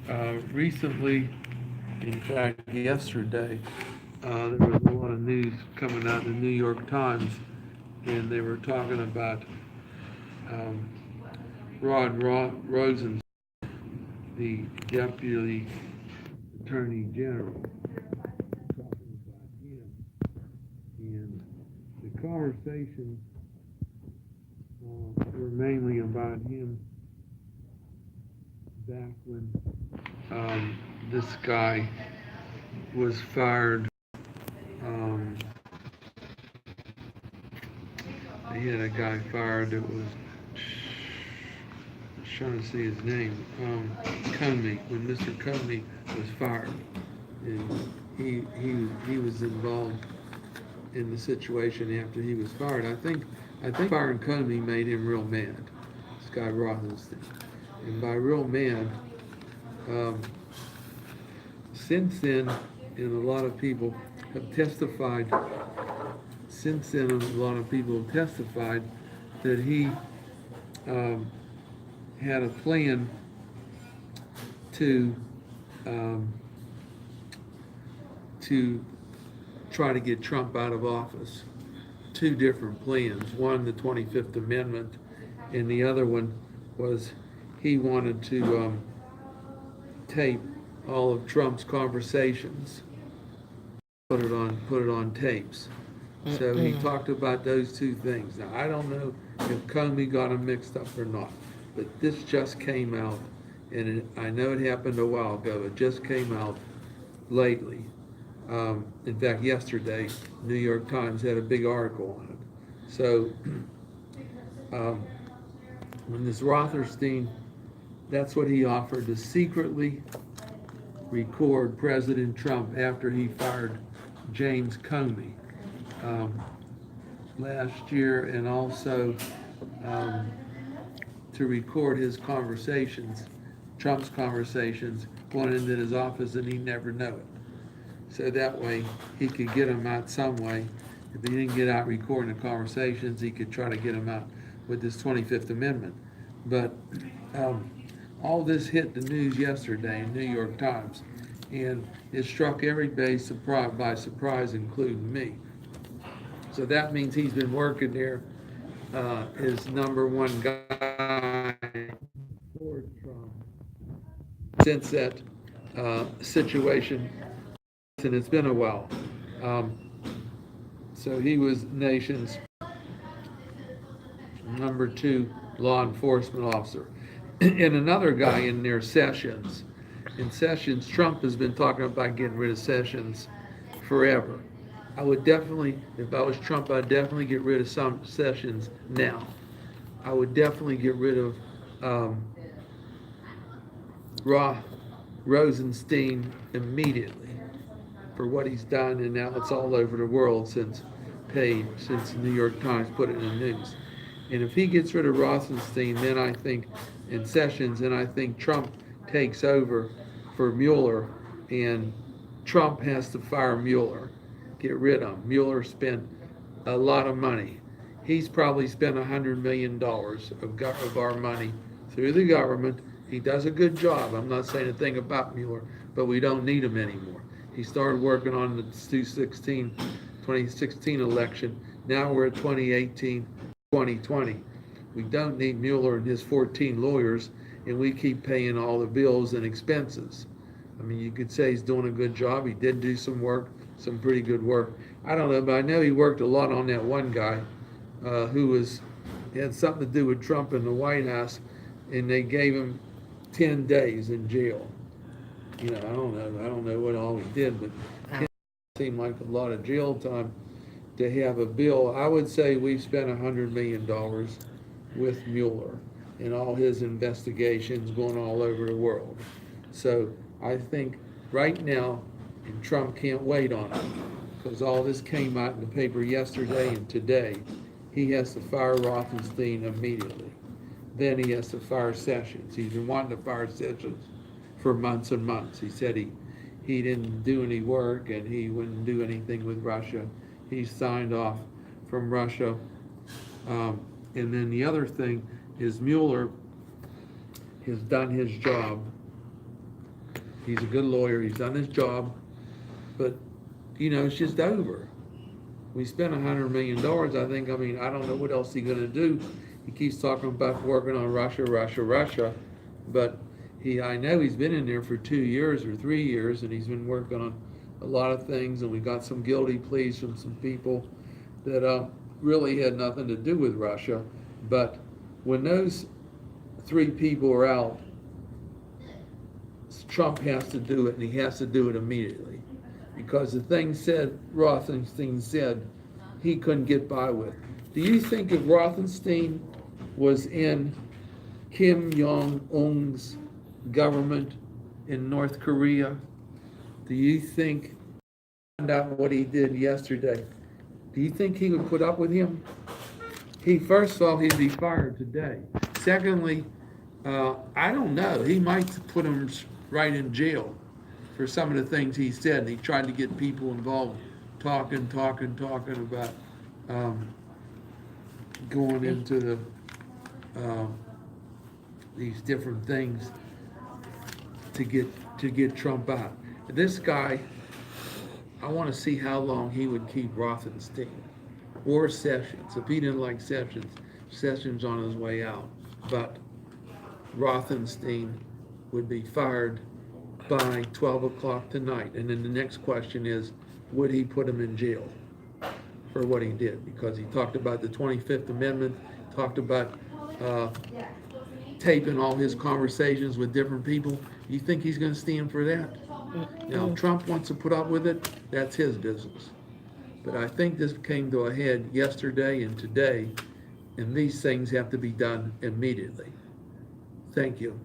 Recently, in fact, yesterday, there was a lot of news coming out in the New York Times, and they were talking about um, Rosenstein, the Deputy Attorney General, talking about him. And the conversations were mainly about him back when this guy was fired. Um, they had a guy fired that was, I was trying to see his name, Comey, when Mr. Comey was fired. And he was involved in the situation after he was fired. I think firing Comey made him real mad. This guy Rosenstein. And by real mad, um, since then, and a lot of people have testified, since then, a lot of people have testified that he um, had a plan to um, to try to get Trump out of office. Two different plans. One, the 25th Amendment, and the other one was he wanted to tape all of Trump's conversations, put it on tapes. So he talked about those two things. Now I don't know if Comey got them mixed up or not, but this just came out, and I know it happened a while ago. It just came out lately. In fact, yesterday, New York Times had a big article on it. So um, when this Rosenstein, that's what he offered, to secretly record President Trump after he fired James Comey um, last year, and also um, to record his conversations, Trump's conversations, going into his office, and he'd never know it. So that way he could get them out some way. If he didn't get out recording the conversations, he could try to get them out with this 25th Amendment. But um, all this hit the news yesterday in New York Times, and it struck everybody by surprise, including me. So that means he's been working there as number one guy for Trump since that situation, and it's been a while. Um, so he was nation's number two law enforcement officer. And another guy in there, Sessions. In Sessions, Trump has been talking about getting rid of Sessions forever. I would definitely, if I was Trump, I'd definitely get rid of some Sessions now. I would definitely get rid of um, Rosenstein immediately for what he's done, and now it's all over the world since the New York Times put it in the news. And if he gets rid of Rosenstein, then I think, in Sessions, then I think Trump takes over for Mueller, and Trump has to fire Mueller, get rid of him. Mueller spent a lot of money. He's probably spent $100 million of our money through the government. He does a good job. I'm not saying a thing about Mueller, but we don't need him anymore. He started working on the 2016 election. Now we're at 2018, 2020. We don't need Mueller and his 14 lawyers, and we keep paying all the bills and expenses. I mean, you could say he's doing a good job. He did do some work, some pretty good work. I don't know, but I know he worked a lot on that one guy who had something to do with Trump in the White House, and they gave him 10 days in jail. I don't know what all he did, but it seemed like a lot of jail time to have a bill. I would say we've spent $100 million with Mueller and all his investigations going all over the world. So I think right now, and Trump can't wait on it, because all this came out in the paper yesterday and today, he has to fire Rosenstein immediately. Then he has to fire Sessions. He's been wanting to fire Sessions for months and months. He said he didn't do any work and he wouldn't do anything with Russia. He signed off from Russia. And then the other thing is Mueller has done his job He's a good lawyer, he's done his job, but, it's just over. We spent $100 million, I don't know what else he's gonna do. He keeps talking about working on Russia, but I know he's been in there for 2 years or 3 years, and he's been working on a lot of things, and we got some guilty pleas from some people that really had nothing to do with Russia. But when those 3 people are out, Trump has to do it, and he has to do it immediately. Because the thing Rosenstein said, he couldn't get by with. Do you think if Rosenstein was in Kim Jong-un's government in North Korea, do you think, find out what he did yesterday, do you think he would put up with him? First of all, he'd be fired today. Secondly, I don't know, he might put him right in jail for some of the things he said. And he tried to get people involved, talking about going into these different things to get Trump out. This guy, I want to see how long he would keep Rosenstein or Sessions. If he didn't like Sessions on his way out, but Rosenstein would be fired by 12 o'clock tonight. And then the next question is, would he put him in jail for what he did? Because he talked about the 25th Amendment, talked about taping all his conversations with different people. You think he's going to stand for that? Now, if Trump wants to put up with it, that's his business. But I think this came to a head yesterday and today, and these things have to be done immediately. Thank you.